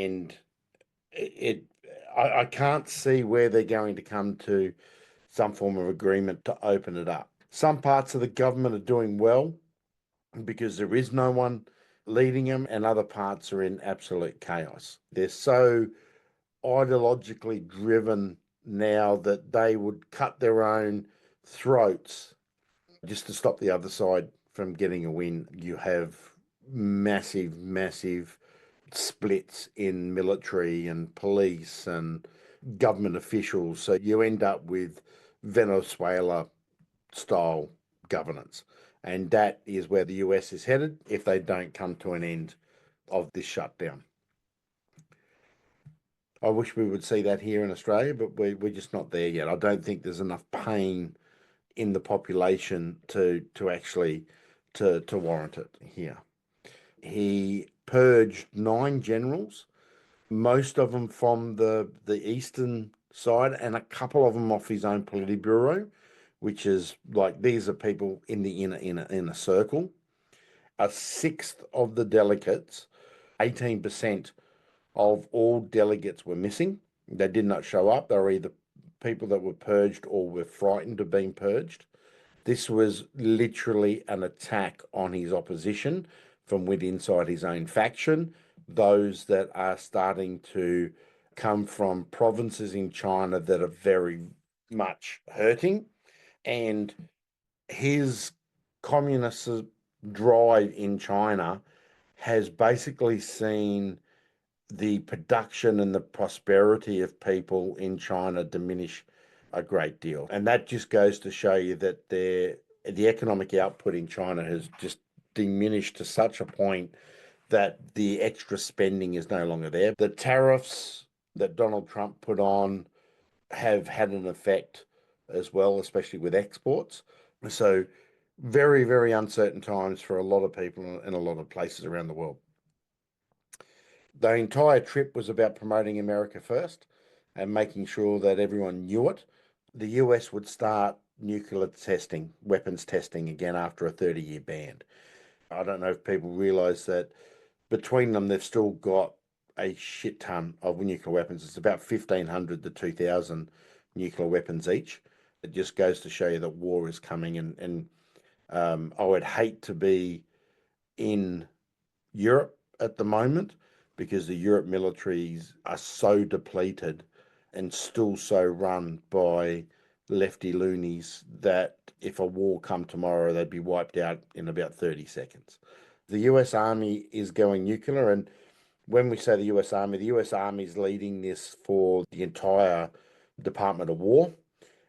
and it I can't see where they're going to come to some form of agreement to open it up. Some parts of the government are doing well because there is no one leading them, and other parts are in absolute chaos. They're so ideologically driven now that they would cut their own throats just to stop the other side from getting a win. You have massive, massive splits in military and police and government officials. So you end up with Venezuela style governance. And that is where the US is headed if they don't come to an end of this shutdown. I wish we would see that here in Australia, but we're just not there yet. I don't think there's enough pain in the population to actually to warrant it here. He purged 9 generals, most of them from the eastern side, and a couple of them off his own Politburo, which is like these are people in the inner circle. A sixth of the delegates, 18% of all delegates were missing. They did not show up. They were either people that were purged or were frightened of being purged. This was literally an attack on his opposition from within inside his own faction, those that are starting to come from provinces in China that are very much hurting. And his communist drive in China has basically seen the production and the prosperity of people in China diminish a great deal. And that just goes to show you that the economic output in China has just diminished to such a point that the extra spending is no longer there. The tariffs that Donald Trump put on have had an effect as well, especially with exports. So very, very uncertain times for a lot of people in a lot of places around the world. The entire trip was about promoting America first and making sure that everyone knew it. The US would start nuclear testing, weapons testing again after a 30-year ban. I don't know if people realize that between them, they've still got a shit ton of nuclear weapons. It's about 1,500 to 2,000 nuclear weapons each. It just goes to show you that war is coming. And I would hate to be in Europe at the moment because the Europe militaries are so depleted and still so run by lefty loonies that if a war come tomorrow, they'd be wiped out in about 30 seconds. The US Army is going nuclear, and when we say the US Army is leading this for the entire Department of War,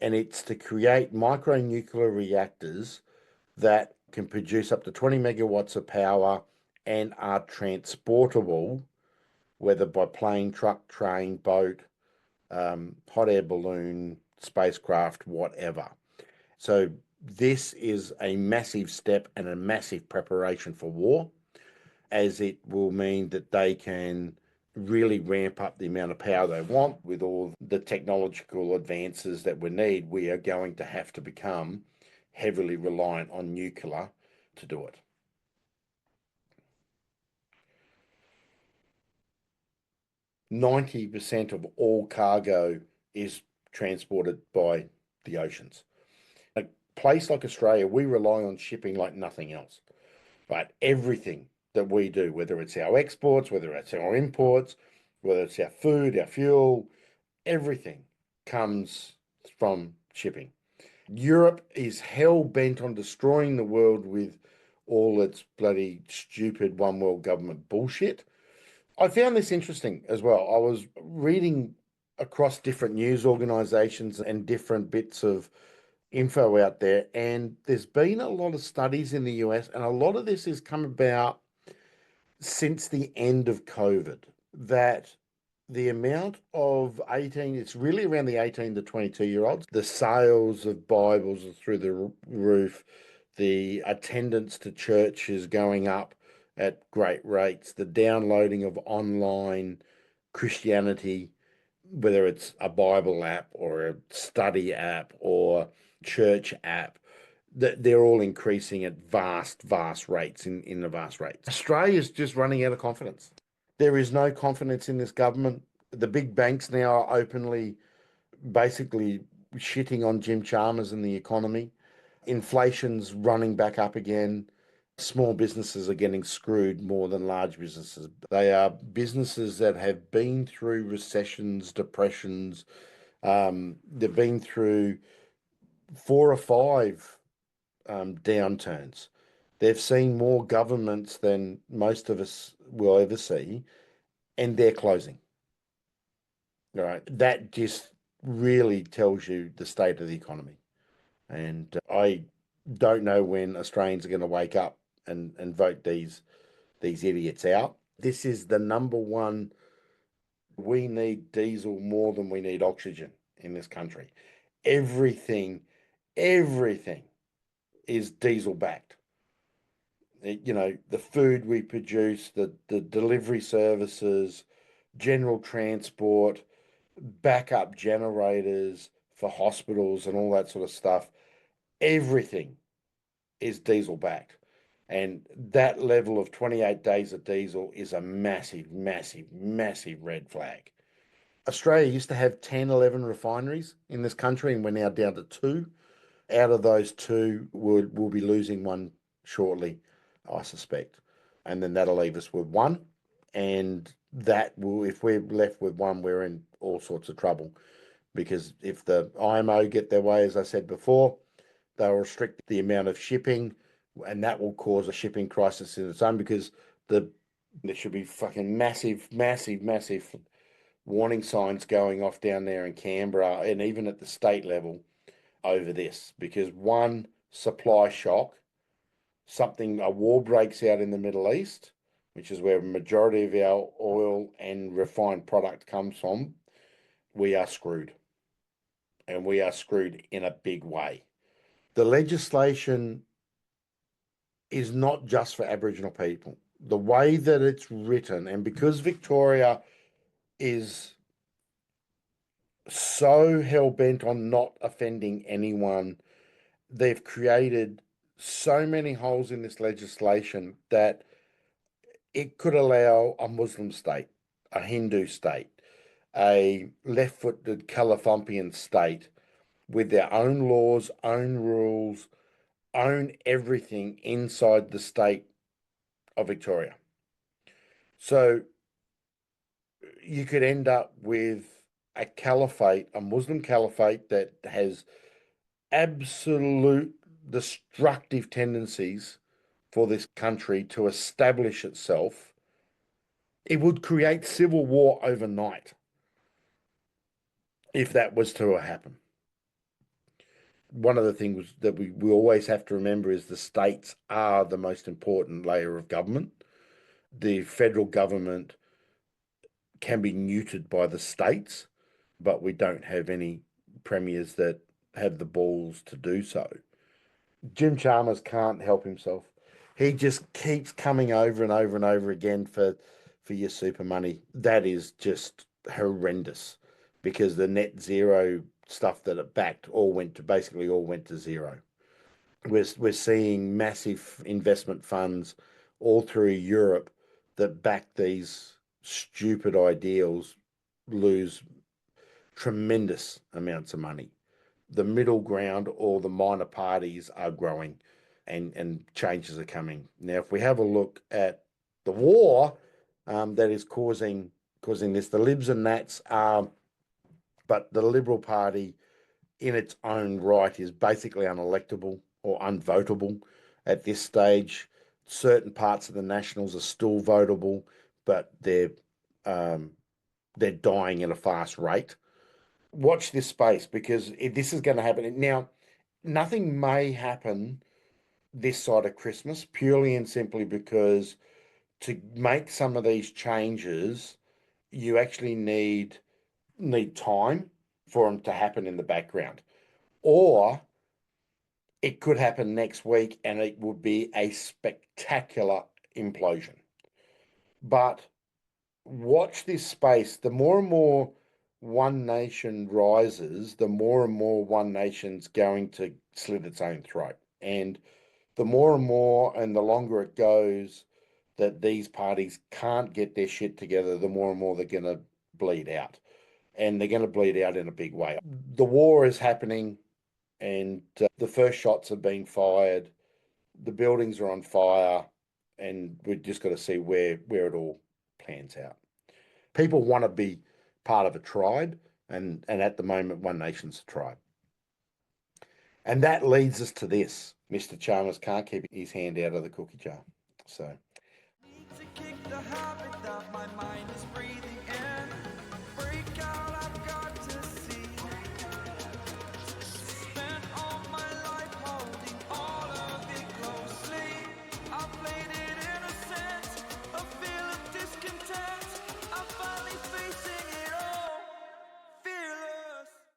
and it's to create micro-nuclear reactors that can produce up to 20 megawatts of power and are transportable, whether by plane, truck, train, boat, hot air balloon, spacecraft, whatever. So this is a massive step and a massive preparation for war, as it will mean that they can really ramp up the amount of power they want. With all the technological advances that we need, we are going to have to become heavily reliant on nuclear to do it. %90 of all cargo is transported by the oceans. A place like Australia, we rely on shipping like nothing else. But everything that we do, whether it's our exports, whether it's our imports, whether it's our food, our fuel, everything comes from shipping. Europe is hell-bent on destroying the world with all its bloody stupid one world government bullshit. I found this interesting as well. I was reading across different news organizations and different bits of info out there, and there's been a lot of studies in the US, and a lot of this has come about since the end of COVID, that the amount of 18, it's really around the 18 to 22-year-olds, the sales of Bibles are through the roof, the attendance to church is going up at great rates, the downloading of online Christianity, whether it's a Bible app or a study app or church app, they're all increasing at vast rates in the vast rates. Australia's just running out of confidence. There is no confidence in this government. The big banks now are openly basically shitting on Jim Chalmers and the economy. Inflation's running back up again. Small businesses are getting screwed more than large businesses. They are businesses that have been through recessions, depressions. They've been through four or five downturns. They've seen more governments than most of us will ever see, and they're closing. All right. That just really tells you the state of the economy. And I don't know when Australians are going to wake up and vote these idiots out. This is the number one. We need diesel more than we need oxygen in this country. Everything, everything is diesel backed. You know, the food we produce, the delivery services, general transport, backup generators for hospitals and all that sort of stuff. Everything is diesel backed. And that level of 28 days of diesel is a massive, massive, massive red flag. Australia used to have 10, 11 refineries in this country, and we're now down to two. Out of those two, we'll be losing one shortly, I suspect. And then that'll leave us with one. And that will, if we're left with one, we're in all sorts of trouble. Because if the IMO get their way, as I said before, they'll restrict the amount of shipping, and that will cause a shipping crisis in its own because there should be fucking massive, massive, massive warning signs going off down there in Canberra and even at the state level over this because one supply shock, a war breaks out in the Middle East, which is where a majority of our oil and refined product comes from, we are screwed. And we are screwed in a big way. The legislation is not just for Aboriginal people. The way that it's written, and because Victoria is so hell-bent on not offending anyone, they've created so many holes in this legislation that it could allow a Muslim state, a Hindu state, a left-footed Californian state with their own laws, own rules, own everything inside the state of Victoria. So you could end up with a caliphate, a Muslim caliphate that has absolute destructive tendencies for this country to establish itself. It would create civil war overnight if that was to happen. One of the things that we always have to remember is the states are the most important layer of government. The federal government can be neutered by the states, but we don't have any premiers that have the balls to do so. Jim Chalmers can't help himself. He just keeps coming over and over and over again for your super money. That is just horrendous because the net zero stuff that it backed all went to zero. We're seeing massive investment funds all through Europe that back these stupid ideals lose tremendous amounts of money. The middle ground or the minor parties are growing and changes are coming. Now, if we have a look at the war that is causing this, the Libs and Nats are, but the Liberal Party in its own right is basically unelectable or unvotable at this stage. Certain parts of the Nationals are still votable, but they're dying at a fast rate. Watch this space because this is going to happen. Now, nothing may happen this side of Christmas purely and simply because to make some of these changes, you actually need time for them to happen in the background. Or it could happen next week and it would be a spectacular implosion. But watch this space. The more and more One Nation rises, the more and more One Nation's going to slit its own throat. And the more and more and the longer it goes, that these parties can't get their shit together, the more and more they're going to bleed out. And they're going to bleed out in a big way. The war is happening, and the first shots have been fired. The buildings are on fire, and we've just got to see where it all plans out. People want to be part of a tribe, and at the moment, One Nation's a tribe. And that leads us to this. Mr. Chalmers can't keep his hand out of the cookie jar. So